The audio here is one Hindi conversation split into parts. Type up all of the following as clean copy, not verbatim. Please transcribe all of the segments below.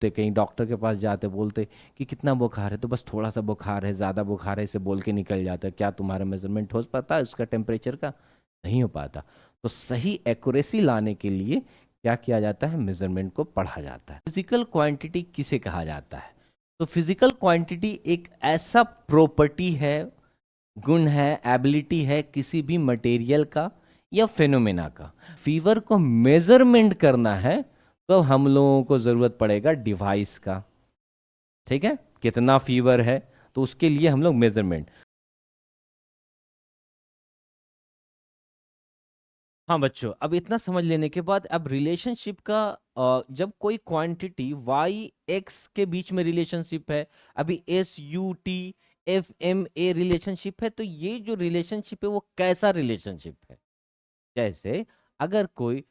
पूछते, कहीं डॉक्टर के पास जाते, बोलते कि कितना बुखार है, तो बस थोड़ा सा बुखार है, ज़्यादा बुखार है, इसे बोल के निकल जाता है। क्या तुम्हारा मेजरमेंट हो पाता है उसका टेम्परेचर का? नहीं हो पाता। तो सही एक्यूरेसी लाने के लिए क्या किया जाता है? मेजरमेंट को पढ़ा जाता है। फिजिकल क्वांटिटी किसे कहा जाता है? तो फिजिकल क्वांटिटी एक ऐसा प्रॉपर्टी है, गुण है, एबिलिटी है किसी भी मटेरियल का या फिनोमेना का। फीवर को मेजरमेंट करना है तो हम लोगों को जरूरत पड़ेगा डिवाइस का। ठीक है, कितना फीवर है, तो उसके लिए हम लोग मेजरमेंट। हाँ बच्चों, अब इतना समझ लेने के बाद अब रिलेशनशिप का जब कोई क्वांटिटी वाई एक्स के बीच में रिलेशनशिप है, अभी S U T F M A relationship है, तो ये जो रिलेशनशिप है वो कैसा रिलेशनशिप है? जैसे अगर कोई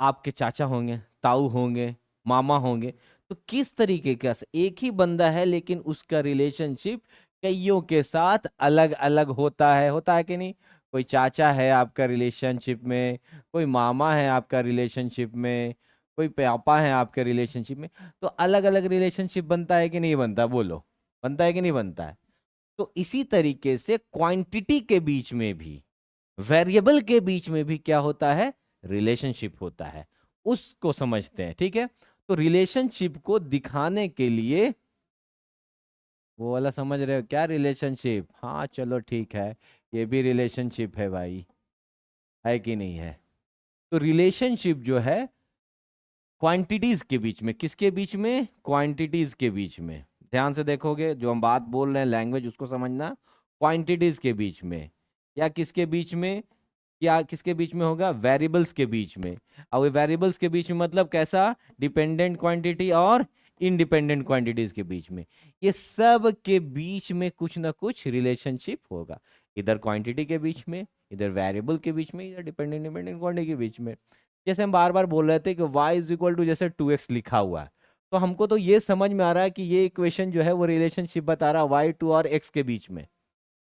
आपके चाचा होंगे, ताऊ होंगे, मामा होंगे, तो किस तरीके का एक ही बंदा है लेकिन उसका रिलेशनशिप कईयों के साथ अलग अलग होता है कि नहीं? कोई चाचा है आपका रिलेशनशिप में, कोई मामा है आपका रिलेशनशिप में, कोई पापा है आपके रिलेशनशिप में। तो अलग अलग रिलेशनशिप बनता है कि नहीं बनता? बोलो, बनता है कि नहीं बनता है? तो इसी तरीके से क्वांटिटी के बीच में भी, वेरिएबल के बीच में भी क्या होता है? रिलेशनशिप होता है। उसको समझते हैं, ठीक है? तो रिलेशनशिप को दिखाने के लिए, वो वाला समझ रहे हो क्या रिलेशनशिप? हाँ चलो ठीक है, ये भी रिलेशनशिप है भाई, है कि नहीं है? तो रिलेशनशिप जो है क्वांटिटीज के बीच में, किसके बीच में? क्वांटिटीज के बीच में। ध्यान से देखोगे, जो हम बात बोल रहे हैं लैंग्वेज, उसको समझना। क्वांटिटीज के बीच में या किसके बीच में? क्या किसके बीच में होगा? वेरिएबल्स के बीच में। और वेरिएबल्स के बीच में मतलब कैसा? डिपेंडेंट क्वांटिटी और इंडिपेंडेंट क्वांटिटीज के बीच में। ये सब के बीच में कुछ ना कुछ रिलेशनशिप होगा, इधर क्वांटिटी के बीच में, इधर वेरिएबल के बीच में, इधर डिपेंडेंट डिपेंडेंट क्वांटिटी के बीच में। जैसे हम बार बार बोल रहे थे कि y इज इक्वल टू जैसे 2x लिखा हुआ है, तो हमको तो ये समझ में आ रहा है कि ये इक्वेशन जो है वो रिलेशनशिप बता रहा है y 2 और x के बीच में,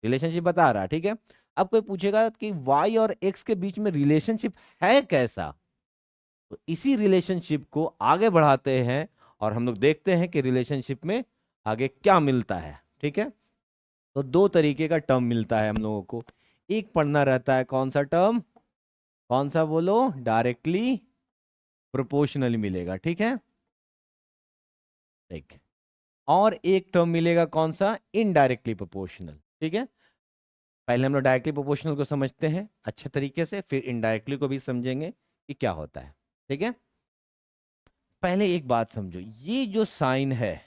रिलेशनशिप बता रहा है, ठीक है? अब कोई पूछेगा कि y और x के बीच में रिलेशनशिप है कैसा, तो इसी रिलेशनशिप को आगे बढ़ाते हैं और हम लोग देखते हैं कि रिलेशनशिप में आगे क्या मिलता है, ठीक है? तो दो तरीके का टर्म मिलता है हम लोगों को। एक पढ़ना रहता है, कौन सा टर्म? कौन सा बोलो? डायरेक्टली प्रोपोर्शनल मिलेगा, ठीक है? ठीक। और एक टर्म मिलेगा कौन सा? इनडायरेक्टली प्रोपोर्शनल, ठीक है? पहले हम लोग डायरेक्टली प्रोपोर्शनल को समझते हैं अच्छे तरीके से, फिर इनडायरेक्टली को भी समझेंगे कि क्या होता है, ठीक है? पहले एक बात समझो, ये जो साइन है,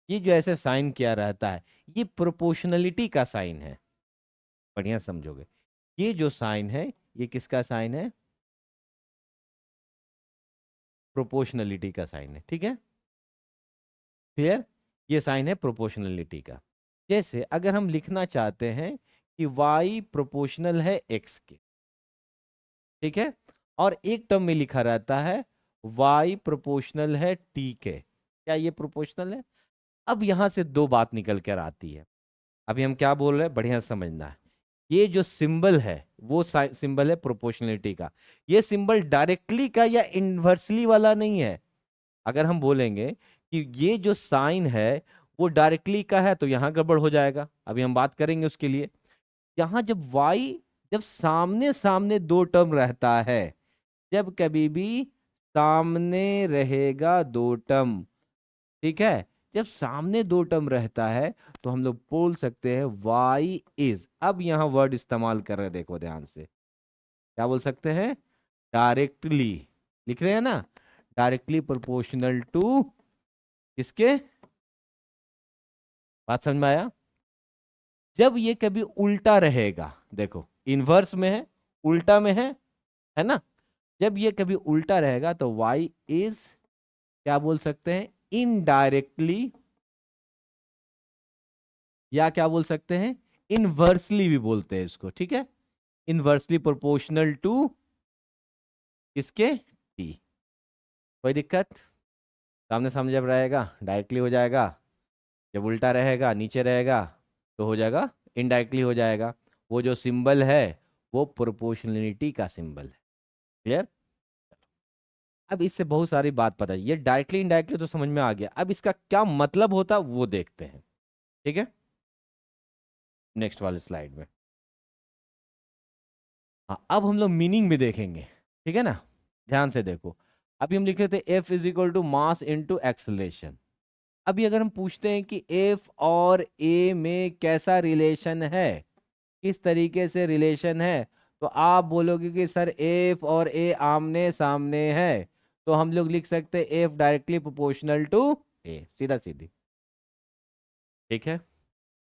ये जो ऐसे साइन किया रहता है, ये प्रोपोर्शनलिटी का साइन है। बढ़िया समझोगे, ये जो साइन है ये किसका साइन है? प्रोपोर्शनलिटी का साइन है, ठीक है? क्लियर? ये साइन है प्रोपोर्शनलिटी का। जैसे अगर हम लिखना चाहते हैं कि y प्रोपोर्शनल है x के, ठीक है? और एक टर्म में लिखा रहता है y प्रोपोर्शनल है t के, क्या ये प्रोपोर्शनल है? अब यहां से दो बात निकल कर आती है। अभी हम क्या बोल रहे हैं, बढ़िया समझना है। ये जो सिंबल है वो सिंबल है प्रोपोर्शनलिटी का। ये सिंबल डायरेक्टली का या इनवर्सली वाला नहीं है। अगर हम बोलेंगे कि ये जो साइन है वो डायरेक्टली का है, तो यहां गड़बड़ हो जाएगा, अभी हम बात करेंगे उसके लिए। यहां जब y, जब सामने सामने दो टर्म रहता है, जब कभी भी सामने रहेगा दो टर्म, ठीक है? जब सामने दो टर्म रहता है तो हम लोग बोल सकते हैं y इज, अब यहां वर्ड इस्तेमाल कर रहे हैं, देखो ध्यान से, क्या बोल सकते हैं? डायरेक्टली, लिख रहे हैं ना, डायरेक्टली प्रोपोर्शनल टू किसके? बात समझ में आया? जब ये कभी उल्टा रहेगा, देखो इनवर्स में है, उल्टा में है ना? जब ये कभी उल्टा रहेगा तो y इज, क्या बोल सकते हैं? इनडायरेक्टली, या क्या बोल सकते हैं? इनवर्सली भी बोलते हैं इसको, ठीक है? इनवर्सली प्रोपोर्शनल टू किसके? t। कोई दिक्कत? सामने सामने जब रहेगा डायरेक्टली हो जाएगा, जब उल्टा रहेगा नीचे रहेगा तो हो जाएगा इनडायरेक्टली हो जाएगा। वो जो सिंबल है वो प्रोपोर्शनलिटी का सिंबल है। क्लियर? अब इससे बहुत सारी बात पता है, ये डायरेक्टली इनडायरेक्टली तो समझ में आ गया, अब इसका क्या मतलब होता है वो देखते हैं। ठीक है, नेक्स्ट वाले स्लाइड में। हाँ, अब हम लोग मीनिंग भी देखेंगे। ठीक है ना, ध्यान से देखो। अभी हम लिखे थे F is equal to mass into acceleration. अभी अगर हम पूछते हैं कि एफ और ए में कैसा रिलेशन है, किस तरीके से रिलेशन है, तो आप बोलोगे कि सर एफ और ए आमने सामने है, तो हम लोग लिख सकते हैं एफ डायरेक्टली प्रोपोर्शनल टू ए, सीधा सीधी। ठीक है,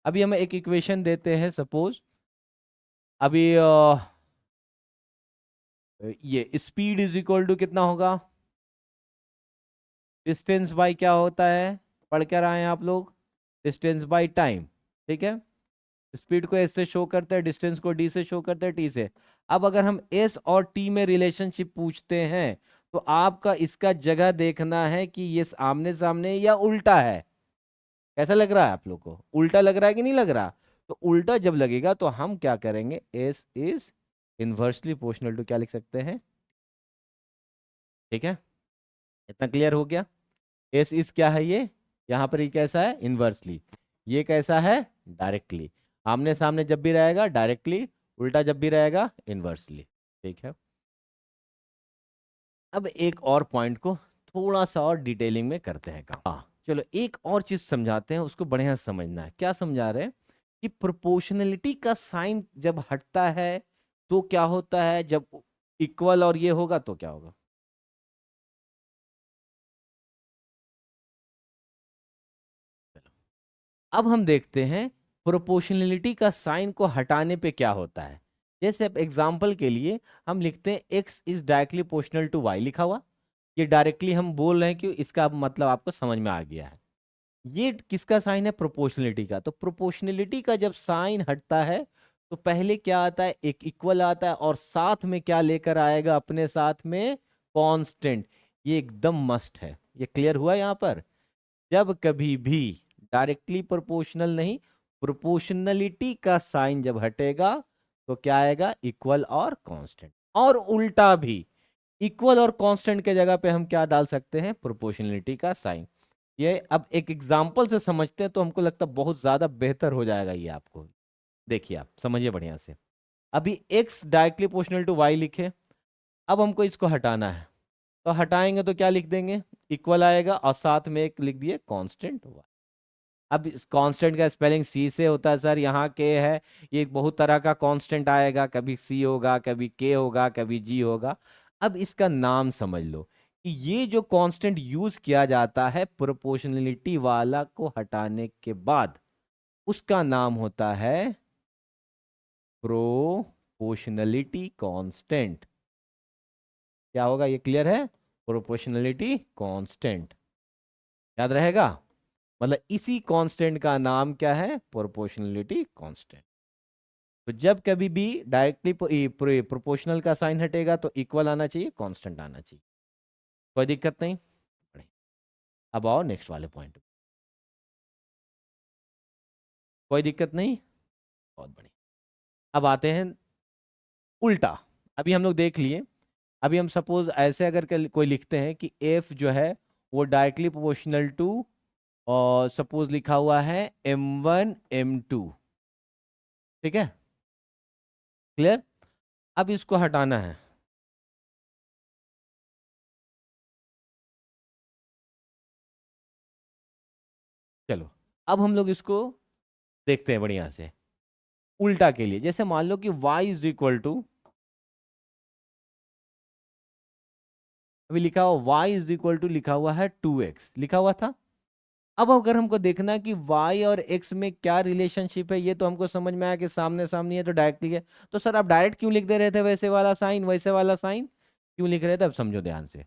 अभी हम एक इक्वेशन देते हैं, सपोज अभी ये स्पीड इज इक्वल टू कितना होगा, डिस्टेंस बाय क्या होता है, पढ़ कर आए हैं आप लोग, डिस्टेंस बाय टाइम। ठीक है, स्पीड को एस से शो करते हैं, डिस्टेंस को डी से शो करते हैं, टी से। अब अगर हम एस और टी में रिलेशनशिप पूछते हैं, तो आपका इसका जगह देखना है कि ये आमने सामने या उल्टा है। कैसा लग रहा है आप लोग को, उल्टा लग रहा है कि नहीं लग रहा? तो उल्टा जब लगेगा तो हम क्या करेंगे, S is inversely proportional to क्या लिख सकते हैं। ठीक है, इतना क्लियर हो गया। एस इज क्या है ये, यहाँ पर ये कैसा है, इनवर्सली। ये कैसा है, डायरेक्टली। आमने सामने जब भी रहेगा डायरेक्टली, उल्टा जब भी रहेगा इनवर्सली। ठीक है, अब एक और पॉइंट को थोड़ा सा और डिटेलिंग में करते हैं काम। हाँ चलो, एक और चीज समझाते हैं, उसको बढ़िया से समझना है। क्या समझा रहे हैं कि प्रोपोर्शनलिटी का साइन जब हटता है तो क्या होता है, जब इक्वल और ये होगा तो क्या होगा। अब हम देखते हैं प्रोपोर्शनलिटी का साइन को हटाने पे क्या होता है। जैसे अब एग्जाम्पल के लिए हम लिखते हैं X is directly proportional to Y, लिखा हुआ। ये डायरेक्टली हम बोल रहे हैं कि इसका मतलब आपको समझ में आ गया है। ये किसका साइन है, प्रोपोर्शनलिटी का। तो प्रोपोर्शनलिटी का जब साइन हटता है तो पहले क्या आता है, एक इक्वल आता है, और साथ में क्या लेकर आएगा अपने साथ में, कांस्टेंट। ये एकदम मस्ट है, ये क्लियर हुआ यहाँ पर। जब कभी भी डायरेक्टली प्रोपोर्शनल नहीं, प्रोपोर्शनलिटी का साइन जब हटेगा तो क्या आएगा, इक्वल और कांस्टेंट। और उल्टा भी, इक्वल और कांस्टेंट के जगह पे हम क्या डाल सकते हैं, प्रोपोर्शनलिटी का साइन। ये अब एक एग्जांपल से समझते हैं तो हमको लगता है बहुत ज्यादा बेहतर हो जाएगा ये आपको। देखिए आप समझिए बढ़िया से। अभी x directly proportional to y लिखे, अब हमको इसको हटाना है, तो हटाएंगे तो क्या लिख देंगे, इक्वल आएगा, और साथ में एक लिख दिए कांस्टेंट y। अब इस कांस्टेंट का स्पेलिंग सी से होता है सर, यहाँ के है। ये बहुत तरह का कांस्टेंट आएगा, कभी सी होगा, कभी के होगा, कभी जी होगा। अब इसका नाम समझ लो कि ये जो कांस्टेंट यूज किया जाता है प्रोपोर्शनलिटी वाला को हटाने के बाद, उसका नाम होता है प्रोपोर्शनलिटी कांस्टेंट। क्या होगा, ये क्लियर है, प्रोपोर्शनलिटी कांस्टेंट। याद रहेगा, मतलब इसी कांस्टेंट का नाम क्या है, प्रोपोर्शनलिटी कांस्टेंट। तो जब कभी भी डायरेक्टली प्रोपोर्शनल का साइन हटेगा तो इक्वल आना चाहिए, कांस्टेंट आना चाहिए। कोई दिक्कत नहीं। अब आओ नेक्स्ट वाले पॉइंट। कोई दिक्कत नहीं, बहुत बढ़िया। अब आते हैं उल्टा। अभी हम लोग देख लिए। अभी हम सपोज ऐसे अगर कोई लिखते हैं कि एफ जो है वो डायरेक्टली प्रोपोर्शनल टू, और सपोज लिखा हुआ है m1 m2। ठीक है, क्लियर। अब इसको हटाना है। चलो, अब हम लोग इसको देखते हैं बढ़िया से। उल्टा के लिए जैसे मान लो कि y इज इक्वल टू, अभी लिखा हुआ y इज इक्वल टू, लिखा हुआ है 2x, लिखा हुआ था। अब अगर हमको देखना है कि y और x में क्या रिलेशनशिप है, ये तो हमको समझ में आया कि सामने सामने है तो डायरेक्टली है। तो सर आप डायरेक्ट क्यों लिख दे रहे थे, वैसे वाला साइन वैसे वाला साइन क्यों लिख रहे थे, अब समझो ध्यान से।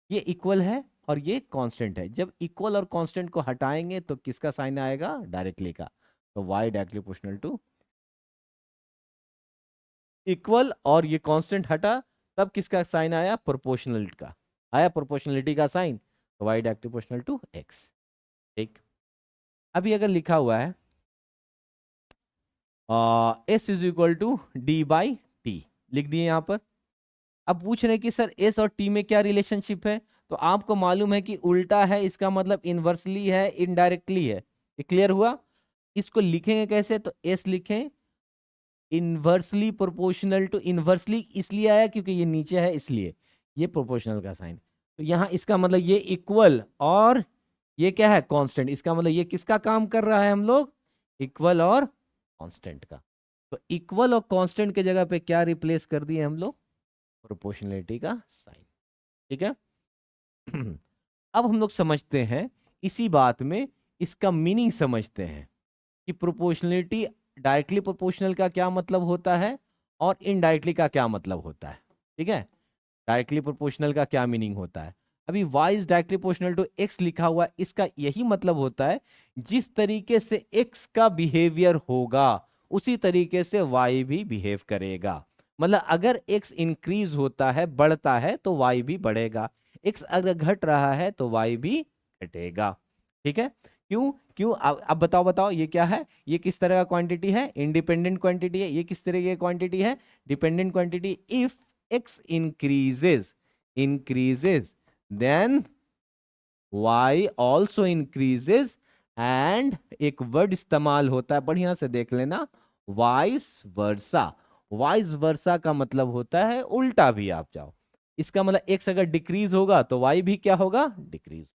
ये इक्वल है और ये कांस्टेंट है, जब इक्वल और कांस्टेंट को हटाएंगे तो किसका साइन आएगा, डायरेक्टली का। तो y directly proportional to equal, और ये कांस्टेंट हटा, तब किसका साइन आया, प्रोपोर्शनल का आया, प्रोपोर्शनलिटी का साइन। तो y directly proportional to x। ठीक, अभी अगर लिखा हुआ है s is equal to D by T, लिख दिए यहां पर। अब पूछ रहे हैं कि सर एस और टी में क्या रिलेशनशिप है, तो आपको मालूम है कि उल्टा है, इसका मतलब इनवर्सली है, इनडायरेक्टली है। ये क्लियर हुआ। इसको लिखेंगे कैसे, तो एस लिखें इनवर्सली प्रोपोर्शनल टू, इनवर्सली इसलिए आया क्योंकि ये नीचे है इसलिए, ये प्रोपोर्शनल का साइन। तो यहां इसका मतलब ये इक्वल और ये क्या है कांस्टेंट, इसका मतलब ये किसका काम कर रहा है हम लोग, इक्वल और कांस्टेंट का। तो इक्वल और कांस्टेंट के जगह पे क्या रिप्लेस कर दिए हम लोग, प्रोपोर्शनलिटी का साइन। ठीक है। अब हम लोग समझते हैं इसी बात में इसका मीनिंग समझते हैं कि प्रोपोर्शनलिटी डायरेक्टली प्रोपोर्शनल का क्या मतलब होता है और इनडायरेक्टली का क्या मतलब होता है। ठीक है, डायरेक्टली प्रोपोर्शनल का क्या मीनिंग होता है। अभी y is directly proportional to x लिखा हुआ है, इसका यही मतलब होता है जिस तरीके से x का बिहेवियर होगा उसी तरीके से y भी बिहेव करेगा। मतलब अगर x इंक्रीज होता है, बढ़ता है, तो y भी बढ़ेगा, x अगर घट रहा है तो y भी घटेगा। ठीक है, क्यों क्यों अब बताओ बताओ ये क्या है, ये किस तरह का क्वांटिटी है, इंडिपेंडेंट क्वांटिटी है। ये किस तरह की क्वांटिटी है, dependent quantity. If x increases then y also increases, and एक वर्ड इस्तेमाल होता है, बढ़िया से देख लेना, वाइस वर्सा। वाइस वर्सा का मतलब होता है उल्टा भी आप जाओ, इसका मतलब x अगर डिक्रीज होगा तो y भी क्या होगा, डिक्रीज।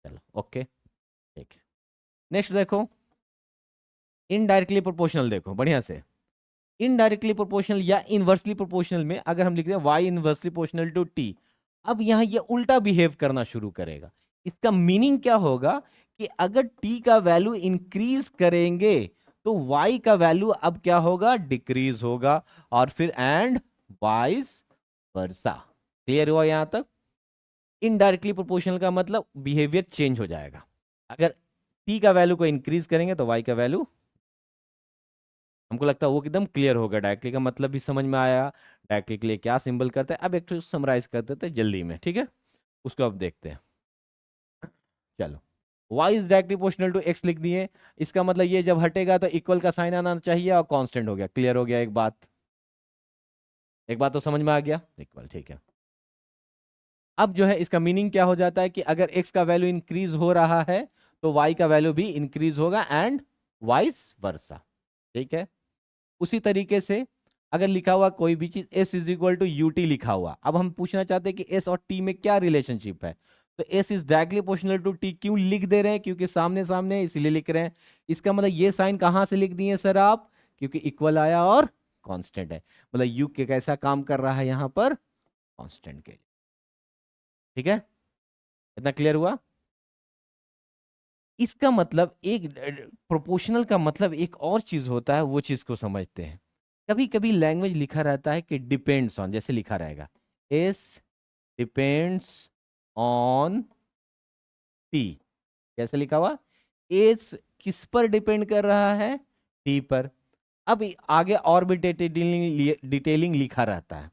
चलो ओके, ठीक है। नेक्स्ट देखो, इनडायरेक्टली प्रोपोर्शनल, देखो बढ़िया से। इनडायरेक्टली प्रोपोर्शनल या इनवर्सली प्रोपोर्शनल में अगर हम लिख रहे हैं y inversely proportional to t, अब यहां ये उल्टा बिहेव करना शुरू करेगा। इसका मीनिंग क्या होगा कि अगर t का वैल्यू इंक्रीज करेंगे तो y का वैल्यू अब क्या होगा, डिक्रीज होगा, और फिर एंड वाइस वर्सा। क्लियर हुआ यहां तक। इनडायरेक्टली प्रोपोर्शनल का मतलब बिहेवियर चेंज हो जाएगा, अगर t का वैल्यू को इंक्रीज करेंगे तो y का वैल्यू, हमको लगता है वो एकदम क्लियर होगा। डायरेक्टली का मतलब भी समझ में आया, डायरेक्टली के लिए क्या सिंबल करते हैं। अब एक तो समराइज कर देते हैं जल्दी में, ठीक है, उसको अब देखते हैं। चलो, y is directly proportional to x लिख दिए, इसका मतलब ये जब हटेगा तो इक्वल का साइन आना चाहिए और कांस्टेंट हो गया। क्लियर हो गया, एक बात, एक बात तो समझ में आ गया, इक्वल, ठीक है। अब जो है इसका मीनिंग क्या हो जाता है कि अगर x का वैल्यू इंक्रीज हो रहा है तो y का वैल्यू भी इंक्रीज होगा, एंड वाइस वर्सा। ठीक है, उसी तरीके से अगर लिखा हुआ कोई भी चीज s is equal to U T लिखा हुआ, अब हम पूछना चाहते हैं कि s और t में क्या रिलेशनशिप है, तो s is directly proportional to t क्यों लिख दे रहे हैं, क्योंकि सामने सामने है, इसीलिए लिख रहे हैं। इसका मतलब ये साइन कहां से लिख दिए सर आप, क्योंकि इक्वल आया और कांस्टेंट है, मतलब u के कैसा काम कर रहा है यहां पर, कांस्टेंट के। ठीक है, इतना क्लियर हुआ। इसका मतलब एक प्रोपोर्शनल का मतलब एक और चीज होता है, वो चीज को समझते हैं। कभी कभी लैंग्वेज लिखा रहता है कि डिपेंड्स ऑन, जैसे लिखा रहेगा एस डिपेंड्स ऑन टी, कैसे लिखा हुआ, एस किस पर डिपेंड कर रहा है, टी पर। अब आगे और भी डिटेलिंग लिखा रहता है,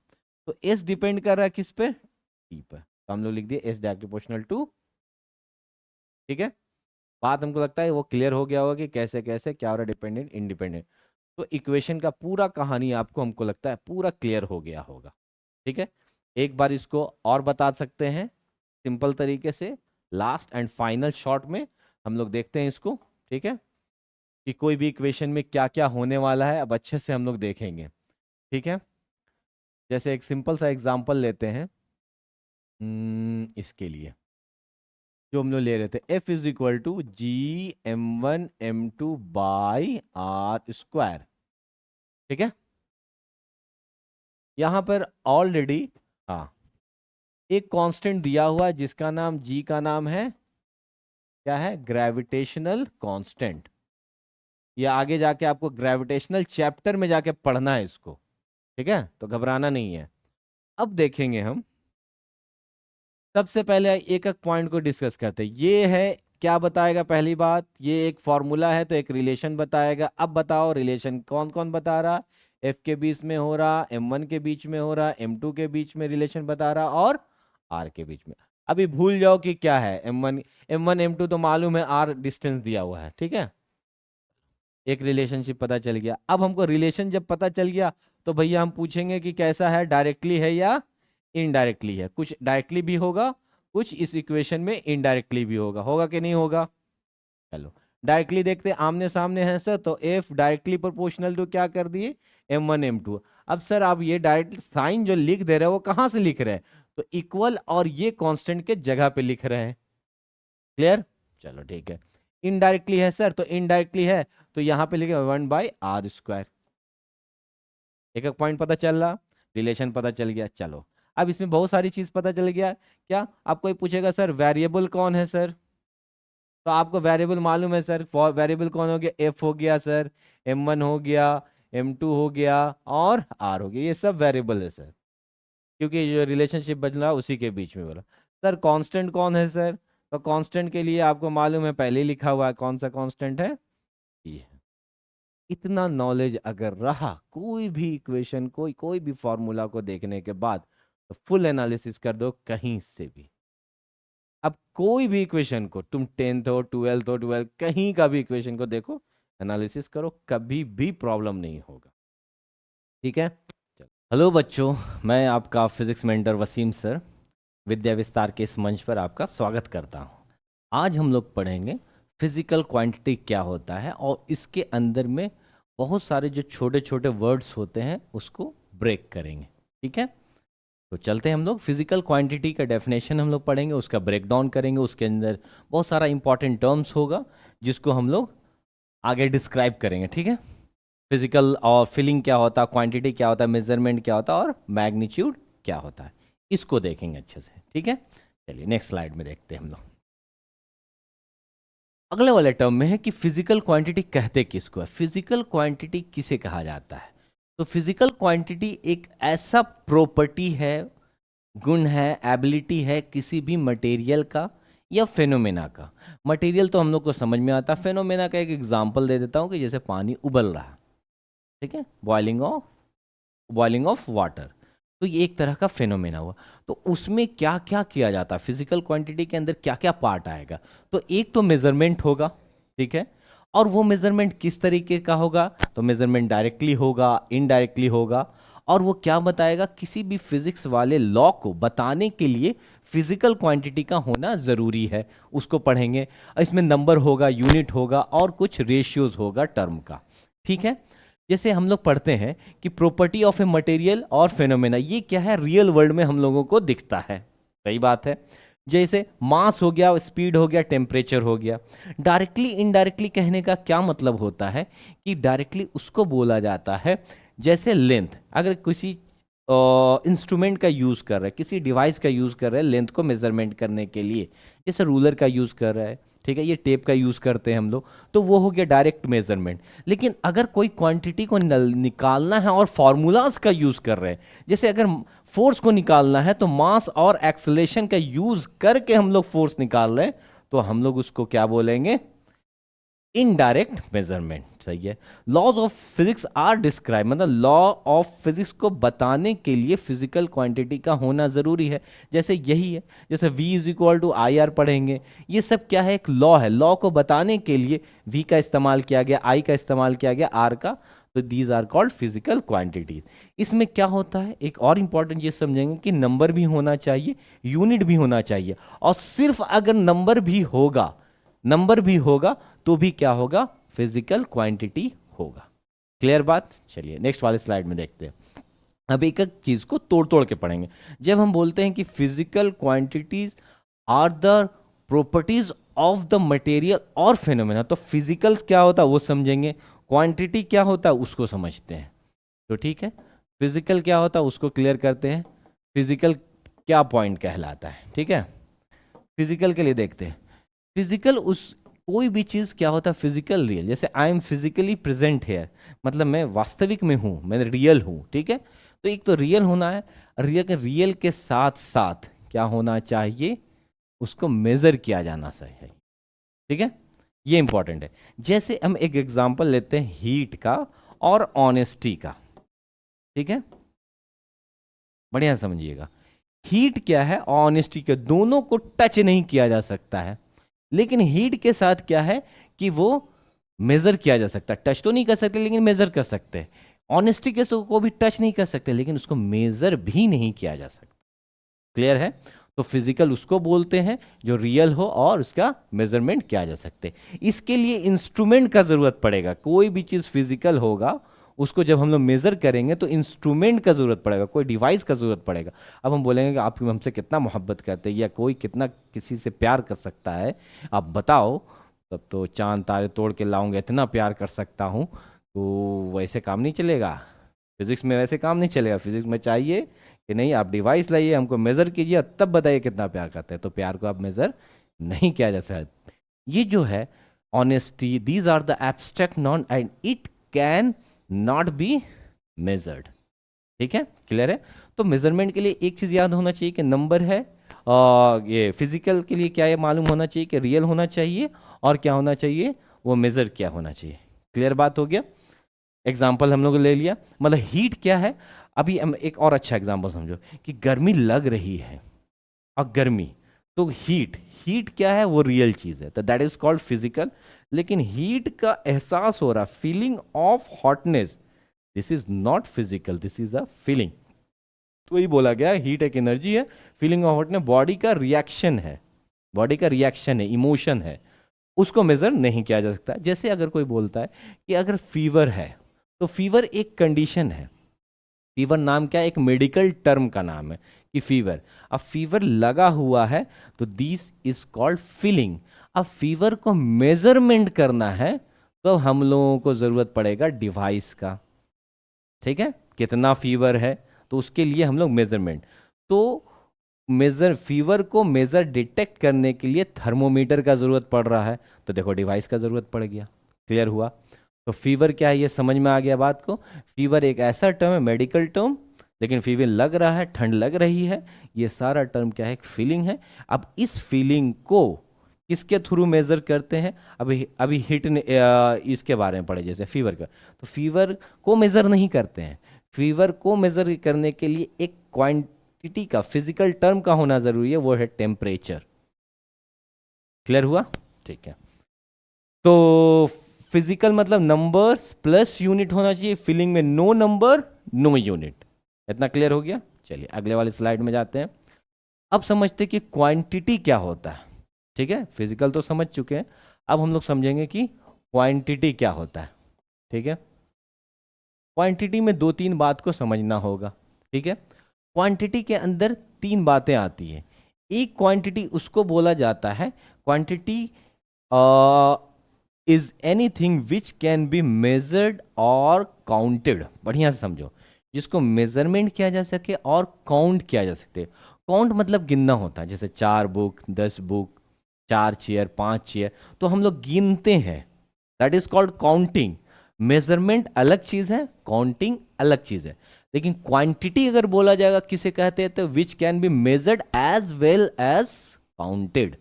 तो एस डिपेंड कर रहा है किस पे, टी पर, तो हम लोग लिख दिए एस डायरेक्टली प्रोपोर्शनल टू। ठीक है, बात हमको लगता है वो क्लियर हो गया होगा कि कैसे कैसे क्या हो रहा है, डिपेंडेंट इंडिपेंडेंट। तो इक्वेशन का पूरा कहानी आपको हमको लगता है पूरा क्लियर हो गया होगा। ठीक है, एक बार इसको और बता सकते हैं सिंपल तरीके से, लास्ट एंड फाइनल शॉर्ट में हम लोग देखते हैं इसको। ठीक है, कि कोई भी इक्वेशन में क्या क्या होने वाला है अब अच्छे से हम लोग देखेंगे। ठीक है, जैसे एक सिंपल सा एग्जांपल लेते हैं, इसके लिए जो हम लोग ले रहे थे, F is equal to G m1 m2 by R square. ठीक है, यहां पर ऑलरेडी हाँ एक कांस्टेंट दिया हुआ है जिसका नाम जी का नाम है, क्या है, ग्रेविटेशनल कांस्टेंट। ये आगे जाके आपको ग्रेविटेशनल चैप्टर में जाके पढ़ना है इसको, ठीक है, तो घबराना नहीं है। अब देखेंगे हम, सबसे पहले एक एक पॉइंट को डिस्कस करते हैं। ये है, क्या बताएगा, पहली बात ये एक फॉर्मूला है तो एक रिलेशन बताएगा। अब बताओ रिलेशन कौन कौन बता रहा, एफ के बीच में हो रहा, m1 के बीच में हो रहा, m2 के बीच में रिलेशन बता रहा, और r के बीच में। अभी भूल जाओ कि क्या है m1 m2 तो मालूम है, r डिस्टेंस दिया हुआ है। ठीक है, एक रिलेशनशिप पता चल गया। अब हमको रिलेशन जब पता चल गया तो भैया हम पूछेंगे कि कैसा है, डायरेक्टली है या इनडायरेक्टली है। कुछ डायरेक्टली भी होगा, कुछ इस इक्वेशन में इनडायरेक्टली भी होगा। होगा कि नहीं होगा? चलो डायरेक्टली देखते हैं, आमने सामने है सर, तो एफ डायरेक्टली प्रोपोर्शनल टू क्या कर दिए, m1 m2। अब सर आप ये डायरेक्ट साइन जो लिख दे रहे हैं वो कहां से लिख रहे हैं, तो इक्वल और ये कांस्टेंट के जगह पे लिख रहे हैं। क्लियर? चलो ठीक है। इनडायरेक्टली है सर, तो इनडायरेक्टली है तो यहां पे लिखे 1/r²। एक एक पॉइंट पता चल रहा, रिलेशन पता चल गया। चलो अब इसमें बहुत सारी चीज पता चल गया। क्या आपको ये पूछेगा सर वेरिएबल कौन है सर, तो आपको वेरिएबल मालूम है सर। वेरिएबल कौन हो गया, एफ हो गया सर, m1 हो गया, m2 हो गया और r हो गया, ये सब वेरिएबल है सर, क्योंकि जो रिलेशनशिप बन रहा उसी के बीच में बोला। सर कांस्टेंट कौन है सर, तो कांस्टेंट के लिए आपको मालूम है, पहले ही लिखा हुआ है कौन सा कांस्टेंट है, ये। इतना नॉलेज अगर रहा, कोई भी इक्वेशन कोई भी फॉर्मूला को देखने के बाद, तो फुल एनालिसिस कर दो कहीं से भी। अब कोई भी इक्वेशन को तुम 10th हो, 12th हो, 12 कहीं का भी इक्वेशन को देखो, एनालिसिस करो, कभी भी प्रॉब्लम नहीं होगा। ठीक है? चलो हेलो बच्चों, मैं आपका फिजिक्स मेंटर वसीम सर विद्या विस्तार के इस मंच पर आपका स्वागत करता हूं। आज हम लोग पढ़ेंगे फिजिकल क्वांटिटी क्या होता है, और इसके अंदर में बहुत सारे जो छोटे छोटे वर्ड्स होते हैं उसको ब्रेक करेंगे। ठीक है? तो चलते हैं हम लोग, फिजिकल क्वांटिटी का डेफिनेशन हम लोग पढ़ेंगे, उसका ब्रेक डाउन करेंगे, उसके अंदर बहुत सारा इंपॉर्टेंट टर्म्स होगा जिसको हम लोग आगे डिस्क्राइब करेंगे। ठीक है? फिजिकल और फीलिंग क्या होता है, क्वांटिटी क्या होता है, मेजरमेंट क्या होता है और मैग्नीट्यूड क्या होता है, इसको देखेंगे अच्छे से। ठीक है? चलिए नेक्स्ट स्लाइड में देखते हैं हम लोग। अगले वाले टर्म में है कि फिजिकल क्वांटिटी कहते किसको है, फिजिकल क्वांटिटी किसे कहा जाता है। तो फिजिकल क्वांटिटी एक ऐसा प्रॉपर्टी है, गुण है, एबिलिटी है किसी भी मटेरियल का या फेनोमेना का। मटेरियल तो हम लोग को समझ में आता है, फेनोमेना का एक एग्जांपल दे देता हूं कि जैसे पानी उबल रहा है, ठीक है, बॉइलिंग ऑफ वाटर, तो ये एक तरह का फेनोमेना हुआ। तो उसमें क्या क्या किया जाता है, फिजिकल क्वांटिटी के अंदर क्या क्या पार्ट आएगा, तो एक तो मेजरमेंट होगा, ठीक है, और वो मेजरमेंट किस तरीके का होगा, तो मेजरमेंट डायरेक्टली होगा, इनडायरेक्टली होगा, और वो क्या बताएगा, किसी भी फिजिक्स वाले लॉ को बताने के लिए फिजिकल क्वांटिटी का होना जरूरी है, उसको पढ़ेंगे। इसमें नंबर होगा, यूनिट होगा और कुछ रेशियोज होगा टर्म का। ठीक है? जैसे हम लोग पढ़ते हैं कि प्रॉपर्टी ऑफ ए मटेरियल और फेनोमेना, ये क्या है, रियल वर्ल्ड में हम लोगों को दिखता है, सही बात है। जैसे मास हो गया, स्पीड हो गया, टेम्परेचर हो गया। डायरेक्टली इनडायरेक्टली कहने का क्या मतलब होता है कि डायरेक्टली उसको बोला जाता है, जैसे लेंथ, अगर किसी इंस्ट्रूमेंट का यूज कर रहा है, किसी डिवाइस का यूज कर रहा है लेंथ को मेजरमेंट करने के लिए, जैसे रूलर का यूज कर रहा है, ठीक है, ये टेप का यूज करते हैं हम लोग, तो वो हो गया डायरेक्ट मेजरमेंट। लेकिन अगर कोई क्वांटिटी को निकालना है और फॉर्मूलाज का यूज कर रहे हैं, जैसे अगर फोर्स को निकालना है तो मास और एक्सेलरेशन का यूज करके हम लोग फोर्स निकाल रहे हैं, तो हम लोग उसको क्या बोलेंगे, इनडायरेक्ट मेजरमेंट। सही है? Laws of physics are describe, मतलब लॉ ऑफ फिजिक्स को बताने के लिए फिजिकल क्वांटिटी का होना जरूरी है। जैसे यही है, जैसे v is equal to I R पढ़ेंगे, ये सब क्या है, एक लॉ है, लॉ को बताने के लिए v का इस्तेमाल किया गया, i का इस्तेमाल किया गया, r का, तो these are called physical quantities. इसमें क्या होता है, एक और इंपॉर्टेंट चीज समझेंगे कि नंबर भी होना चाहिए, यूनिट भी होना चाहिए, और सिर्फ अगर नंबर भी होगा तो भी क्या होगा, फिजिकल क्वांटिटी होगा। क्लियर बात? चलिए नेक्स्ट वाले स्लाइड में देखते हैं। अब एक एक चीज को तोड़ तोड़ के पढ़ेंगे। जब हम बोलते हैं कि physical quantities are the properties of the material और फेनोमेना, तो फिजिकल्स क्या होता है वो समझेंगे, क्वांटिटी क्या होता है उसको समझते हैं। तो ठीक है, फिजिकल क्या होता है उसको क्लियर करते हैं, फिजिकल क्या पॉइंट कहलाता है। ठीक है, फिजिकल के लिए देखते हैं। फिजिकल उस कोई भी चीज क्या होता है, फिजिकल रियल, जैसे I am physically present here, मतलब मैं वास्तविक में हूं, मैं रियल हूं। ठीक है, तो एक तो रियल होना है, रियल के साथ साथ क्या होना चाहिए, उसको मेजर किया जाना चाहिए। ठीक है, ये इंपॉर्टेंट है। जैसे हम एक एग्जांपल लेते हैं हीट का और ऑनेस्टी का। ठीक है, बढ़िया समझिएगा, हीट क्या है, ऑनेस्टी के, दोनों को टच नहीं किया जा सकता है, लेकिन हीट के साथ क्या है कि वो मेजर किया जा सकता है, टच तो नहीं कर सकते लेकिन मेजर कर सकते हैं। ऑनेस्टी के को भी टच नहीं कर सकते, लेकिन उसको मेजर भी नहीं किया जा सकता। क्लियर है? तो फिजिकल उसको बोलते हैं जो रियल हो और उसका मेजरमेंट किया जा सकते। इसके लिए इंस्ट्रूमेंट का जरूरत पड़ेगा। कोई भी चीज फिजिकल होगा उसको जब हम लोग मेजर करेंगे तो इंस्ट्रूमेंट का जरूरत पड़ेगा, कोई डिवाइस का जरूरत पड़ेगा। अब हम बोलेंगे कि आप हमसे कितना मोहब्बत करते हैं या कोई कितना किसी से प्यार कर सकता है, आप बताओ। तब तो चांद तारे तोड़ के लाऊंगा, इतना प्यार कर सकता हूँ। तो वैसे काम नहीं चलेगा, फिजिक्स में वैसे काम नहीं चलेगा। फिजिक्स में चाहिए कि नहीं, आप डिवाइस लाइए, हमको मेजर कीजिए, तब बताइए कितना प्यार करते हैं। तो प्यार को आप मेजर नहीं किया जा सकता। ये जो है honesty, these are the abstract non and it can not be measured. ठीक है, क्लियर है? तो मेजरमेंट के लिए एक चीज याद होना चाहिए कि नंबर है, और ये फिजिकल के लिए क्या ये मालूम होना चाहिए कि रियल होना चाहिए, और क्या होना चाहिए, वो मेजर क्या होना चाहिए। क्लियर बात हो गया? एग्जाम्पल हम लोग ले लिया, मतलब हीट क्या है। अभी हम एक और अच्छा एग्जाम्पल समझो कि गर्मी लग रही है, और गर्मी, तो हीट, हीट क्या है, वो रियल चीज है, तो दैट इज कॉल्ड फिजिकल। लेकिन हीट का एहसास हो रहा, feeling of hotness, this is not physical, this is a feeling. तो वही बोला गया, हीट एक एनर्जी है, फीलिंग ऑफ हॉटनेस बॉडी का रिएक्शन है, बॉडी का रिएक्शन है, इमोशन है, उसको मेजर नहीं किया जा सकता। जैसे अगर कोई बोलता है कि अगर फीवर है, तो फीवर एक कंडीशन है। फीवर नाम क्या है, एक मेडिकल टर्म का नाम है कि फीवर। अब फीवर लगा हुआ है तो दिस इज कॉल्ड फीलिंग। अब फीवर को मेजरमेंट करना है तो हम लोगों को जरूरत पड़ेगा डिवाइस का। ठीक है, कितना फीवर है, तो उसके लिए हम लोग मेजरमेंट, तो मेजर फीवर को मेजर डिटेक्ट करने के लिए थर्मोमीटर का जरूरत पड़ रहा है, तो देखो डिवाइस का जरूरत पड़ गया। क्लियर हुआ? तो फीवर क्या है, ये समझ में आ गया बात को। फीवर एक ऐसा टर्म है, मेडिकल टर्म, लेकिन फीवर लग रहा है, ठंड लग रही है, ये सारा टर्म क्या है, एक फीलिंग है। अब इस फीलिंग को किसके थ्रू मेजर करते हैं? अभी अभी हिट ने इसके बारे में पढ़े, जैसे फीवर का, तो फीवर को मेजर नहीं करते हैं। फीवर को मेजर करने के लिए एक क्वांटिटी का, फिजिकल टर्म का होना जरूरी है, वो है टेम्परेचर। क्लियर हुआ? ठीक है, तो फिजिकल मतलब नंबर्स प्लस यूनिट होना चाहिए, फीलिंग में नो नंबर नो यूनिट। इतना क्लियर हो गया? चलिए अगले वाले स्लाइड में जाते हैं। अब समझते हैं कि क्वांटिटी क्या होता है। ठीक है, फिजिकल तो समझ चुके हैं, अब हम लोग समझेंगे कि क्वांटिटी क्या होता है। ठीक है, क्वांटिटी में दो तीन बात को समझना होगा। ठीक है, क्वांटिटी के अंदर तीन बातें आती हैं। एक क्वांटिटी उसको बोला जाता है, quantity is anything which can be measured और काउंटेड। बढ़िया से समझो, जिसको मेजरमेंट किया जा सके और काउंट किया जा सकते। काउंट मतलब गिनना होता है, जैसे 4 बुक, 10 बुक, 4 चेयर, 5 चेयर, तो हम लोग गिनते हैं, that is called counting. Measurement अलग चीज है, काउंटिंग अलग चीज है। लेकिन क्वांटिटी अगर बोला जाएगा किसे कहते हैं, तो which can be measured as well as counted.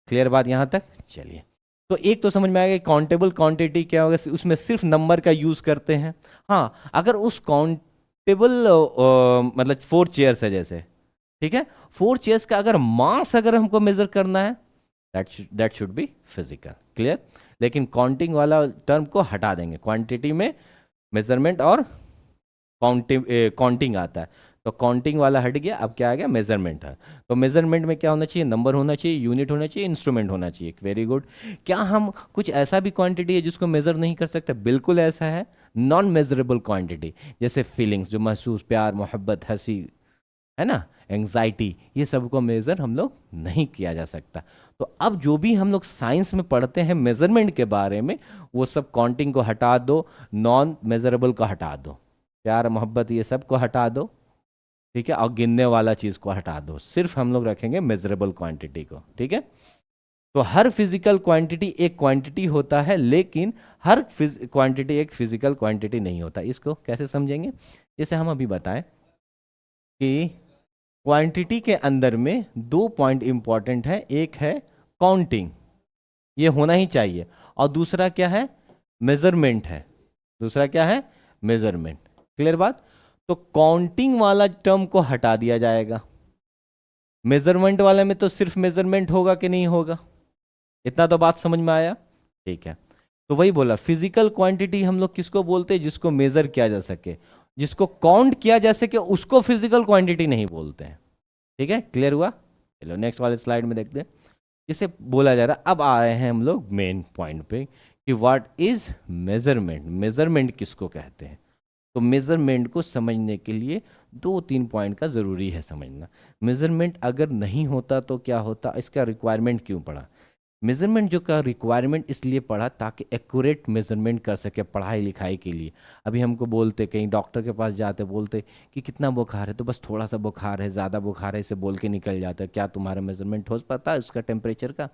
Clear बात यहां तक? चलिए, तो एक तो समझ में आ गया काउंटेबल क्वांटिटी क्या होगा, उसमें सिर्फ नंबर का यूज करते हैं। हाँ, अगर उस काउंटेबल मतलब 4 चेयर्स है जैसे, ठीक है, 4 चेयर्स का अगर मास अगर हमको मेजर करना है, that should be physical. Clear? लेकिन काउंटिंग वाला टर्म को हटा देंगे, क्वांटिटी में मेजरमेंट और काउंटिंग आता है, तो काउंटिंग वाला हट गया, अब क्या आ गया, मेजरमेंट है। तो मेजरमेंट में क्या होना चाहिए, नंबर होना चाहिए, यूनिट होना चाहिए, इंस्ट्रूमेंट होना चाहिए। Very good. क्या हम कुछ ऐसा भी क्वांटिटी है जिसको मेजर नहीं कर सकते? बिल्कुल ऐसा है, नॉन मेजरेबल क्वांटिटी, जैसे फीलिंग्स, जो महसूस, प्यार, मोहब्बत, हंसी, है ना, एंग्जाइटी, ये सब को मेजर हम लोग नहीं किया जा सकता। तो अब जो भी हम लोग साइंस में पढ़ते हैं मेजरमेंट के बारे में, वो सब काउंटिंग को हटा दो, नॉन मेजरेबल को हटा दो, प्यार मोहब्बत ये सब को हटा दो। ठीक है, और गिनने वाला चीज को हटा दो, सिर्फ हम लोग रखेंगे मेजरेबल क्वांटिटी को। ठीक है, तो हर फिजिकल क्वांटिटी एक क्वांटिटी होता है, लेकिन हर क्वांटिटी एक फिजिकल क्वांटिटी नहीं होता। इसको कैसे समझेंगे? जैसे हम अभी बताएं कि क्वांटिटी के अंदर में दो पॉइंट इंपॉर्टेंट है, एक है काउंटिंग, ये होना ही चाहिए, और दूसरा क्या है, मेजरमेंट है। दूसरा क्या है, मेजरमेंट। क्लियर बात? तो काउंटिंग वाला टर्म को हटा दिया जाएगा, मेजरमेंट वाले में तो सिर्फ मेजरमेंट होगा कि नहीं होगा? इतना तो बात समझ में आया? ठीक है, तो वही बोला, फिजिकल क्वांटिटी हम लोग किसको बोलते हैं, जिसको मेजर किया जा सके, जिसको काउंट किया जा सके उसको फिजिकल क्वांटिटी नहीं बोलते हैं। ठीक है, क्लियर हुआ? चलो नेक्स्ट वाले स्लाइड में देखते हैं। जिसे बोला जा रहा, अब आए हैं हम लोग मेन पॉइंट पे कि व्हाट इज मेजरमेंट, मेजरमेंट किसको कहते हैं। तो मेजरमेंट को समझने के लिए 2-3 पॉइंट का ज़रूरी है समझना। मेजरमेंट अगर नहीं होता तो क्या होता, इसका रिक्वायरमेंट क्यों पड़ा। मेजरमेंट जो का रिक्वायरमेंट इसलिए पड़ा ताकि एक्यूरेट मेजरमेंट कर सके पढ़ाई लिखाई के लिए। अभी हमको बोलते, कहीं डॉक्टर के पास जाते, बोलते कि कितना बुखार है, तो बस थोड़ा सा बुखार है, ज़्यादा बुखार है, इसे बोल के निकल जाता है। क्या तुम्हारा मेजरमेंट हो पाता है उसका टेम्परेचर का?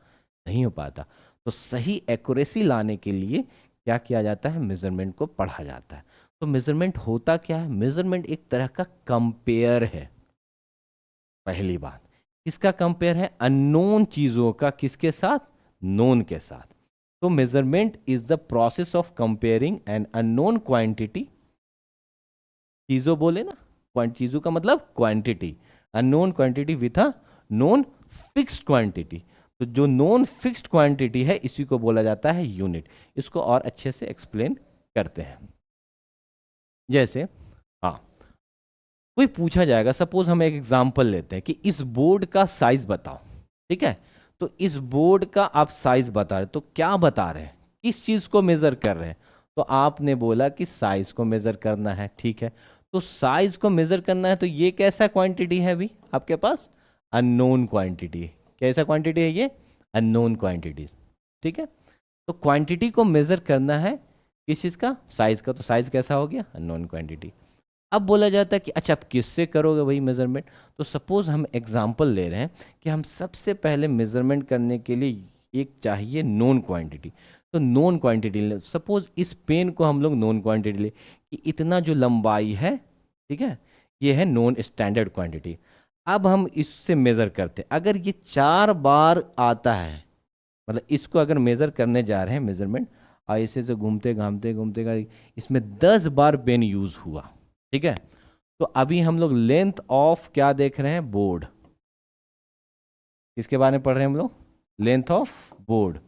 नहीं हो पाता। तो सही एक्यूरेसी लाने के लिए क्या किया जाता है, मेजरमेंट को पढ़ा जाता है। तो मेजरमेंट होता क्या है, मेजरमेंट एक तरह का कंपेयर है। पहली बात, किसका कंपेयर है, अननोन चीजों का किसके साथ, नोन के साथ। तो measurement is the process of comparing an unknown quantity, चीजों बोले ना, चीजों का मतलब quantity, unknown quantity with a known fixed quantity. तो जो नॉन फिक्स्ड क्वांटिटी है इसी को बोला जाता है यूनिट। इसको और अच्छे से एक्सप्लेन करते हैं। जैसे हाँ, कोई पूछा जाएगा, सपोज हम एक एग्जांपल लेते हैं कि इस बोर्ड का साइज बताओ। ठीक है, तो इस बोर्ड का आप साइज बता रहे, तो क्या बता रहे हैं, किस चीज को मेजर कर रहे हैं। तो आपने बोला कि साइज को मेजर करना है। ठीक है, तो साइज को मेजर करना है, तो ये कैसा क्वांटिटी है अभी आपके पास, अननोन क्वांटिटी। कैसा क्वांटिटी है ये, अननोन क्वांटिटी। ठीक है, तो क्वांटिटी को मेजर करना है किस चीज का, साइज का। तो साइज कैसा हो गया, अननोन क्वांटिटी। अब बोला जाता है कि अच्छा आप किससे करोगे वही मेजरमेंट। तो सपोज हम एग्जांपल ले रहे हैं कि हम सबसे पहले मेजरमेंट करने के लिए एक चाहिए नोन क्वांटिटी। तो नोन क्वांटिटी ले, सपोज इस पेन को हम लोग नोन क्वांटिटी ले कि इतना जो लंबाई है, ठीक है, ये है नोन स्टैंडर्ड क्वांटिटी। अब हम इससे मेजर करते हैं, अगर ये 4 बार आता है, मतलब इसको अगर मेजर करने जा रहे हैं मेजरमेंट, ऐसे से घूमते घामते घूमते इसमें 10 बार पेन यूज हुआ। ठीक है, तो अभी हम लोग लेंथ ऑफ क्या देख रहे हैं, बोर्ड। किसके बारे में पढ़ रहे हैं हम लोग, लेंथ ऑफ बोर्ड।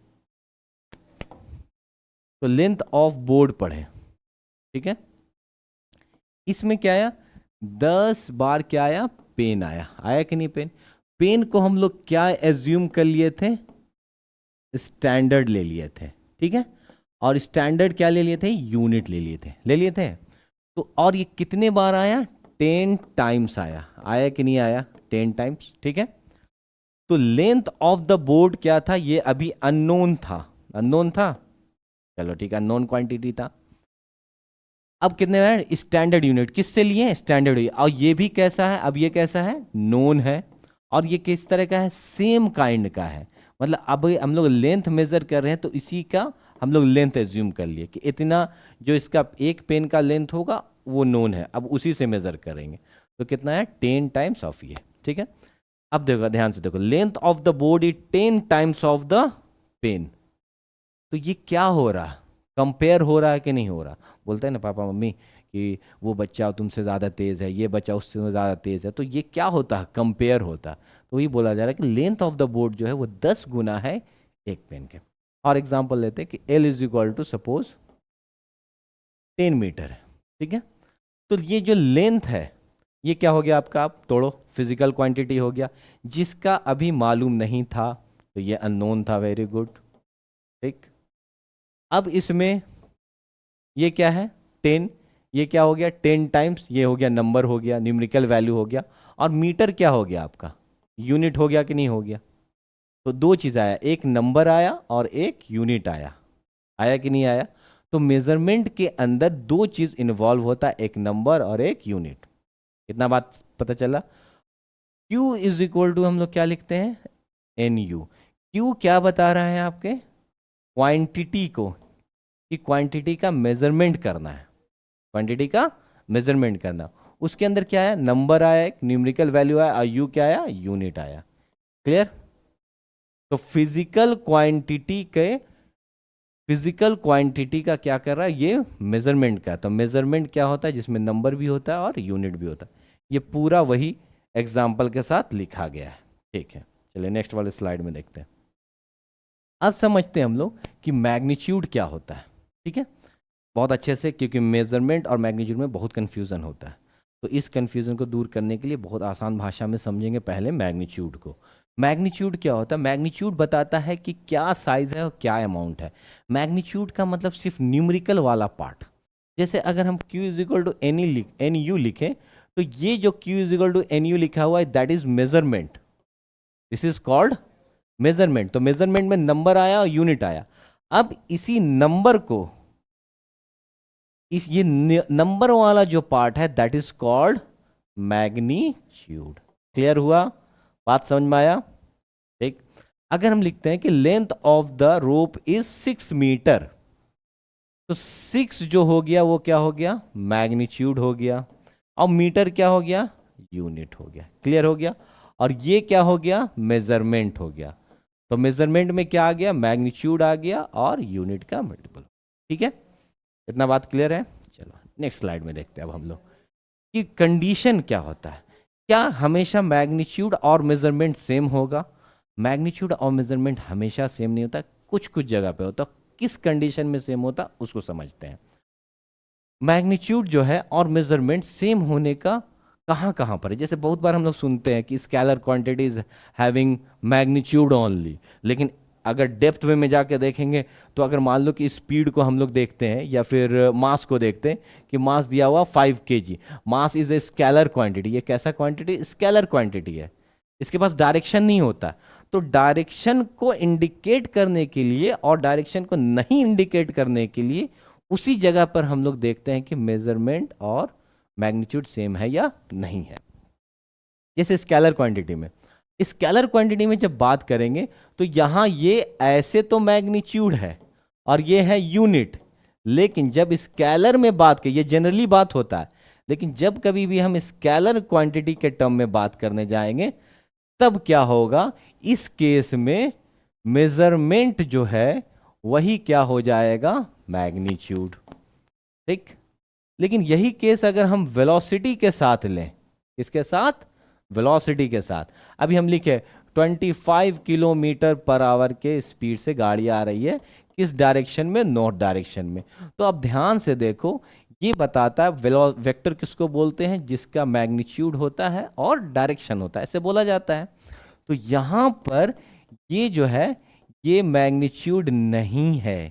तो लेंथ ऑफ बोर्ड पढ़े। ठीक है, इसमें क्या आया, 10 बार क्या आया, पेन आया। आया कि नहीं पेन। पेन को हम लोग क्या एज्यूम कर लिए थे, स्टैंडर्ड ले लिए थे। ठीक है, और स्टैंडर्ड क्या ले लिए थे, यूनिट ले लिए थे, ले लिए थे। तो और ये कितने बार आया, 10 टाइम्स आया। आया कि नहीं आया, 10 टाइम्स। ठीक है, तो लेंथ ऑफ द बोर्ड क्या था, ये अभी अननोन था, अननोन था। चलो ठीक है, अननोन क्वांटिटी था। अब कितने बार, स्टैंडर्ड यूनिट किससे लिए, स्टैंडर्ड यूनिट। और ये भी कैसा है, अब ये कैसा है, नोन है। और ये किस तरह का है, सेम काइंड का है। मतलब अब हम लोग लेंथ मेजर कर रहे हैं, तो इसी का हम लोग लेंथ एज्यूम कर लिए कि इतना जो इसका एक पेन का लेंथ होगा वो नोन है, अब उसी से मेजर करेंगे। तो कितना है, 10 टाइम्स ऑफ ये। ठीक है, अब देखो ध्यान से देखो, length of the board is 10 times of the pen. तो ये क्या हो रहा, कंपेयर हो रहा है कि नहीं हो रहा। बोलते हैं ना पापा मम्मी कि वो बच्चा तुमसे ज़्यादा तेज़ है, ये बच्चा उससे ज़्यादा तेज़ है, तो ये क्या होता है, कंपेयर होता। तो वही बोला जा रहा है कि लेंथ ऑफ द बोर्ड जो है वो 10 गुना है एक पेन के। और एग्जांपल लेते हैं कि L is equal to suppose 10 metre है। ठीक है, तो ये जो लेंथ है ये क्या हो गया आपका, आप तोड़ो, फिजिकल क्वांटिटी हो गया, जिसका अभी मालूम नहीं था, तो ये अननोन था। Very good. ठीक, अब इसमें ये क्या है, 10, ये क्या हो गया, 10 टाइम्स, ये हो गया नंबर, हो गया न्यूमेरिकल वैल्यू हो गया। और मीटर क्या हो गया आपका, यूनिट हो गया कि नहीं हो गया। तो दो चीज़ आया, एक नंबर आया और एक यूनिट आया। आया कि नहीं आया। तो मेजरमेंट के अंदर दो चीज़ इन्वॉल्व होता है, एक नंबर और एक यूनिट। इतना बात पता चला। Q इज इक्वल टू हम लोग क्या लिखते हैं, NU। Q क्या बता रहा है आपके, क्वांटिटी को, कि क्वांटिटी का मेजरमेंट करना है, क्वांटिटी का मेजरमेंट करना। उसके अंदर क्या है, नंबर आया, एक न्यूमेरिकल वैल्यू आया, और यू क्या आया, यूनिट आया। क्लियर। तो फिजिकल क्वांटिटी के, फिजिकल क्वांटिटी का क्या कर रहा है, ये मेजरमेंट का। तो मेजरमेंट क्या होता है, जिसमें नंबर भी होता है और यूनिट भी होता है। ये पूरा वही एग्जाम्पल के साथ लिखा गया है। ठीक है, चलिए नेक्स्ट वाले स्लाइड में देखते हैं। अब समझते हैं हम लोग कि मैग्नीट्यूड क्या होता है, ठीक है, बहुत अच्छे से, क्योंकि मेजरमेंट और मैग्नीट्यूड में बहुत कन्फ्यूज़न होता है। तो इस कन्फ्यूज़न को दूर करने के लिए बहुत आसान भाषा में समझेंगे पहले मैग्नीट्यूड को। मैग्नीट्यूड क्या होता है? मैग्नीट्यूड बताता है कि क्या साइज़ है और क्या अमाउंट है। मैग्नीट्यूड का मतलब सिर्फ न्यूमेरिकल वाला पार्ट। जैसे अगर हम Q is equal to N U लिखें, तो ये जो Q is equal to N U लिखा हुआ है, that is measurement, this is called measurement. तो मेजरमेंट में नंबर आया और यूनिट आया। अब इसी नंबर को, ये नंबर वाला जो पार्ट है, that is called magnitude. Clear हुआ? बात समझ में आया? ठीक। अगर हम लिखते हैं कि length of the rope is 6 metre, तो 6 जो हो गया वो क्या हो गया? मैग्नीट्यूड हो गया। और मीटर क्या हो गया? यूनिट हो गया। क्लियर हो गया? और ये क्या हो गया? मेजरमेंट हो गया। तो मेजरमेंट में क्या आ गया? मैग्नीट्यूड आ गया और यूनिट का मल्टीपल। ठीक है, इतना बात क्लियर है? चलो नेक्स्ट स्लाइड में देखते हैं अब हम लोग कि कंडीशन क्या होता है। क्या हमेशा मैग्नीट्यूड और मेजरमेंट सेम होगा? मैग्नीट्यूड और मेजरमेंट हमेशा सेम नहीं होता, कुछ कुछ जगह पे होता। किस कंडीशन में सेम होता उसको समझते हैं। मैग्नीट्यूड जो है और मेजरमेंट सेम होने का कहाँ कहाँ पर है? जैसे बहुत बार हम लोग सुनते हैं कि scalar quantities having magnitude only, लेकिन अगर डेप्थ वे में जाके देखेंगे तो अगर मान लो कि स्पीड को हम लोग देखते हैं या फिर मास को देखते हैं कि मास दिया हुआ 5 kg, mass is a scalar quantity. ये कैसा क्वांटिटी? स्केलर क्वांटिटी है, इसके पास डायरेक्शन नहीं होता। तो डायरेक्शन को इंडिकेट करने के लिए और डायरेक्शन को नहीं इंडिकेट करने के लिए उसी जगह पर हम लोग देखते हैं कि मेजरमेंट और मैग्नीट्यूड सेम है या नहीं है। जैसे स्केलर क्वांटिटी में, स्केलर क्वांटिटी में जब बात करेंगे तो यहां ये ऐसे तो मैग्नीट्यूड है और ये है यूनिट, लेकिन जब स्केलर में बात करें, ये जनरली बात होता है, लेकिन जब कभी भी हम स्केलर क्वांटिटी के टर्म में बात करने जाएंगे तब क्या होगा? इस केस में मेजरमेंट जो है वही क्या हो जाएगा? मैग्नीट्यूड। ठीक। लेकिन यही केस अगर हम वेलोसिटी के साथ लें, किसके साथ? वेलोसिटी के साथ। अभी हम लिखे 25 किलोमीटर पर आवर के स्पीड से गाड़ी आ रही है, किस डायरेक्शन में? नॉर्थ डायरेक्शन में। तो अब ध्यान से देखो, ये बताता है वेक्टर किसको बोलते हैं? जिसका मैग्नीट्यूड होता है और डायरेक्शन होता है, ऐसे बोला जाता है। तो यहां पर ये जो है ये मैग्नीट्यूड नहीं है,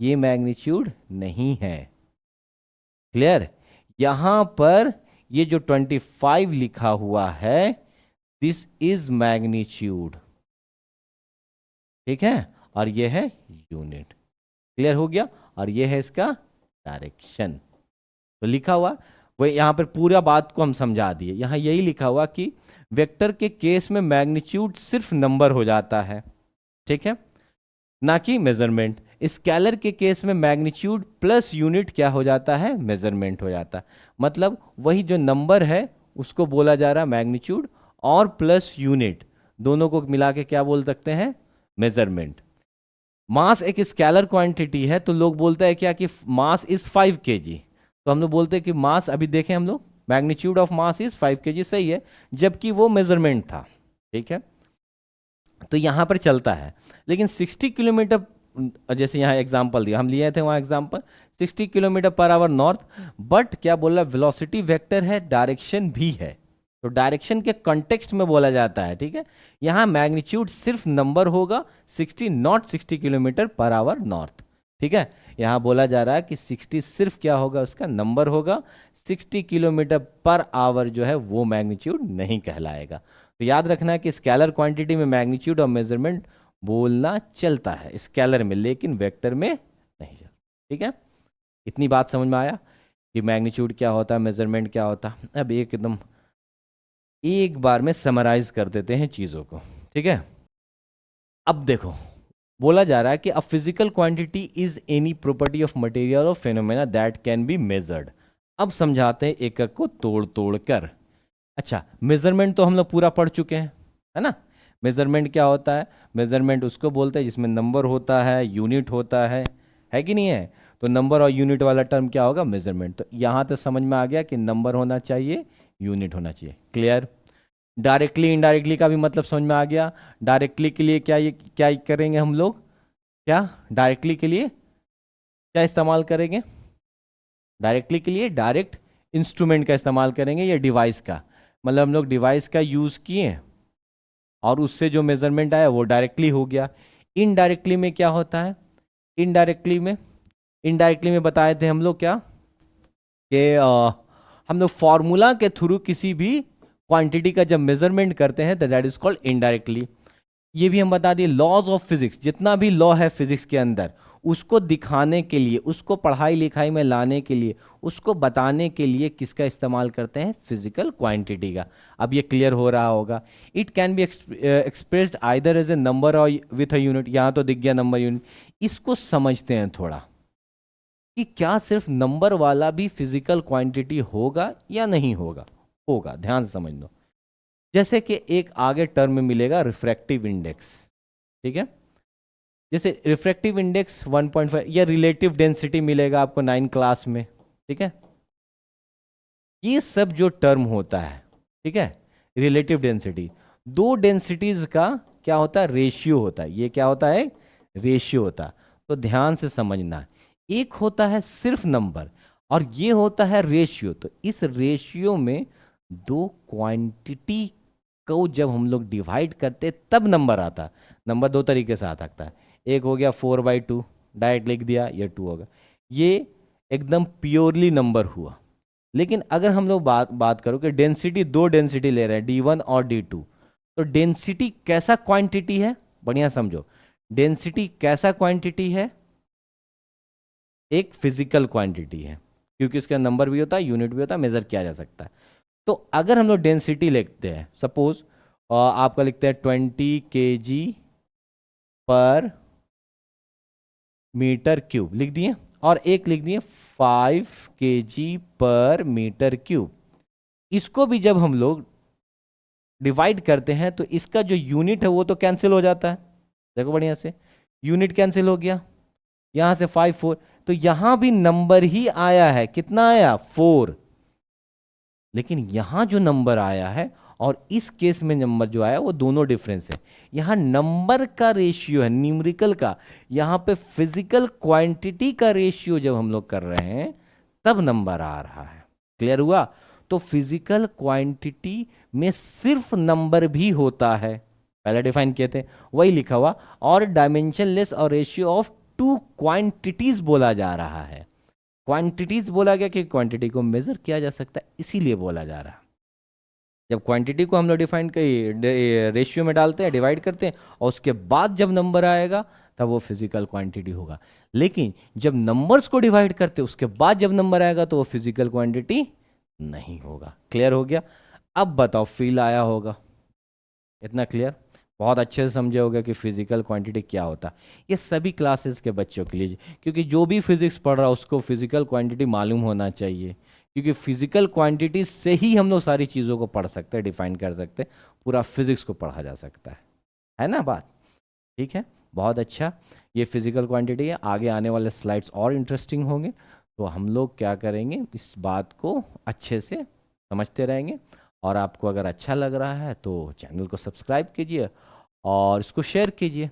ये मैग्नीट्यूड नहीं है। क्लियर? यहां पर ये जो 25 लिखा हुआ है, दिस इज मैग्नीट्यूड। ठीक है, और ये है यूनिट। क्लियर हो गया? और ये है इसका डायरेक्शन। तो लिखा हुआ वो यहां पर पूरा बात को हम समझा दिए। यहां यही लिखा हुआ कि वेक्टर के केस में मैग्नीट्यूड सिर्फ नंबर हो जाता है, ठीक है, ना कि मेजरमेंट। स्केलर के केस में मैग्नीट्यूड प्लस यूनिट क्या हो जाता है? मेजरमेंट हो जाता है। मतलब वही जो नंबर है उसको बोला जा रहा है मैग्नीट्यूड, और प्लस यूनिट दोनों को मिला के क्या बोल सकते हैं? मेजरमेंट। मास एक स्केलर क्वांटिटी है, तो लोग बोलते हैं क्या कि मास इज 5 kg। तो हम लोग बोलते हैं कि मास, अभी देखें हम लोग, magnitude of mass is 5 kg, सही है, जबकि वो मेजरमेंट था। ठीक है, तो यहां पर चलता है। लेकिन 60 किलोमीटर, जैसे यहाँ एग्जांपल दिया, हम लिए थे वहाँ example 60 kilometre per hour north, but क्या बोला? वेलोसिटी वेक्टर है, डायरेक्शन भी है, तो डायरेक्शन के कॉन्टेक्स्ट में बोला जाता है। ठीक है, यहाँ मैग्नीट्यूड सिर्फ नंबर होगा, 60 not 60 kilometre per hour north. ठीक है, यहाँ बोला जा रहा है कि 60 सिर्फ क्या होगा? उसका नंबर होगा, 60 किलोमीटर पर आवर जो है वो मैग्नीट्यूड नहीं कहलाएगा। तो याद रखना है कि स्केलर क्वांटिटी में मैग्नीट्यूड और मेजरमेंट बोलना चलता है स्केलर में, लेकिन वेक्टर में नहीं चलता। ठीक है, इतनी बात समझ में आया कि मैग्नीट्यूड क्या होता है, मेजरमेंट क्या होता है। अब एकदम एक बार में समराइज कर देते हैं चीज़ों को। ठीक है, अब देखो, बोला जा रहा है कि a physical quantity is any property of material और phenomena that can be measured. अब समझाते हैं एक एक को तोड़ तोड़ कर। अच्छा, मेजरमेंट तो हम लोग पूरा पढ़ चुके हैं, है ना। मेजरमेंट क्या होता है? मेजरमेंट उसको बोलते हैं जिसमें नंबर होता है, यूनिट होता है कि नहीं है? तो नंबर और यूनिट वाला टर्म क्या होगा? मेजरमेंट। तो यहाँ तक समझ में आ गया कि नंबर होना चाहिए, यूनिट होना चाहिए। क्लियर? डायरेक्टली इनडायरेक्टली का भी मतलब समझ में आ गया। डायरेक्टली के लिए क्या करेंगे हम लोग? क्या डायरेक्टली के लिए क्या इस्तेमाल करेंगे? डायरेक्टली के लिए डायरेक्ट इंस्ट्रूमेंट का इस्तेमाल करेंगे या डिवाइस का, मतलब हम लोग डिवाइस का यूज किए और उससे जो मेजरमेंट आया वो डायरेक्टली हो गया। इनडायरेक्टली में क्या होता है? इनडायरेक्टली में बताए थे हम लोग क्या कि हम लोग फॉर्मूला के थ्रू किसी भी क्वांटिटी का जब मेजरमेंट करते हैं तो दैट इज कॉल्ड इनडायरेक्टली। ये भी हम बता दिए लॉज ऑफ फिजिक्स, जितना भी लॉ है फिजिक्स के अंदर उसको दिखाने के लिए, उसको पढ़ाई लिखाई में लाने के लिए, उसको बताने के लिए किसका इस्तेमाल करते हैं? फिजिकल क्वांटिटी का। अब ये क्लियर हो रहा होगा। It can be expressed either as a number or with a unit. यहाँ तो दिख गया नंबर यूनिट। इसको समझते हैं थोड़ा कि क्या सिर्फ नंबर वाला भी फिजिकल क्वांटिटी होगा या नहीं होगा। होगा, ध्यान से समझ लो। जैसे कि एक आगे टर्म मिलेगा रिफ्रैक्टिव इंडेक्स, ठीक है। जैसे रिफ्रैक्टिव इंडेक्स 1.5 या रिलेटिव डेंसिटी मिलेगा आपको 9 क्लास में, ठीक है। ये सब जो टर्म होता है, ठीक है, रिलेटिव डेंसिटी, दो डेंसिटीज का क्या होता है? रेशियो होता है। ये क्या होता है? रेशियो होता है। तो ध्यान से समझना, एक होता है सिर्फ नंबर और ये होता है रेशियो। तो इस रेशियो में दो क्वांटिटी को जब हम लोग डिवाइड करते तब नंबर आता है। नंबर दो तरीके से आ सकता है। एक हो गया 4/2, डायरेक्ट लिख दिया, ये 2 होगा। ये एकदम प्योरली नंबर हुआ। लेकिन अगर हम लोग बात करो कि डेंसिटी, दो डेंसिटी ले रहे हैं D1 और D2, तो डेंसिटी कैसा क्वांटिटी है? बढ़िया समझो, डेंसिटी कैसा क्वांटिटी है? एक फिजिकल क्वांटिटी है, क्योंकि उसका नंबर भी होता है, यूनिट भी होता है, मेजर किया जा सकता है। तो अगर हम लोग डेंसिटी लिखते हैं, सपोज आपका लिखते हैं 20 kg पर मीटर क्यूब लिख दिए, और एक लिख दिए 5 kg पर मीटर क्यूब। इसको भी जब हम लोग डिवाइड करते हैं तो इसका जो यूनिट है वो तो कैंसिल हो जाता है। देखो बढ़िया से, यूनिट कैंसिल हो गया, यहां से 5 4, तो यहां भी नंबर ही आया है। कितना आया? 4। लेकिन यहां जो नंबर आया है और इस केस में नंबर जो आया वो दोनों डिफरेंस है। यहां नंबर का रेशियो है, न्यूमेरिकल का। यहां पे फिजिकल क्वांटिटी का रेशियो जब हम लोग कर रहे हैं तब नंबर आ रहा है। क्लियर हुआ? तो फिजिकल क्वांटिटी में सिर्फ नंबर भी होता है, पहले डिफाइन किए थे वही लिखा हुआ। और डायमेंशनलेस और रेशियो ऑफ टू क्वांटिटीज बोला जा रहा है। क्वांटिटीज बोला गया कि क्वांटिटी को मेजर किया जा सकता है, इसीलिए बोला जा रहा है। जब क्वांटिटी को हम लोग डिफाइन रेशियो में डालते हैं, डिवाइड करते हैं, और उसके बाद जब नंबर आएगा तब वो फिजिकल क्वांटिटी होगा। लेकिन जब नंबर्स को डिवाइड करते हैं उसके बाद जब नंबर आएगा तो वो फिजिकल क्वांटिटी नहीं होगा। क्लियर हो गया? अब बताओ, फील आया होगा? इतना क्लियर? बहुत अच्छे से समझे होगा कि फिजिकल क्वांटिटी क्या होता है। ये सभी क्लासेस के बच्चों के लिए, क्योंकि जो भी फिजिक्स पढ़ रहा है उसको फिजिकल क्वांटिटी मालूम होना चाहिए, क्योंकि फिजिकल क्वांटिटी से ही हम लोग सारी चीज़ों को पढ़ सकते हैं, डिफाइन कर सकते हैं, पूरा फिजिक्स को पढ़ा जा सकता है ना बात? ठीक है, बहुत अच्छा। ये फिजिकल क्वांटिटी है। आगे आने वाले स्लाइड्स और इंटरेस्टिंग होंगे, तो हम लोग क्या करेंगे, इस बात को अच्छे से समझते रहेंगे। और आपको अगर अच्छा लग रहा है तो चैनल को सब्सक्राइब कीजिए और इसको शेयर कीजिए।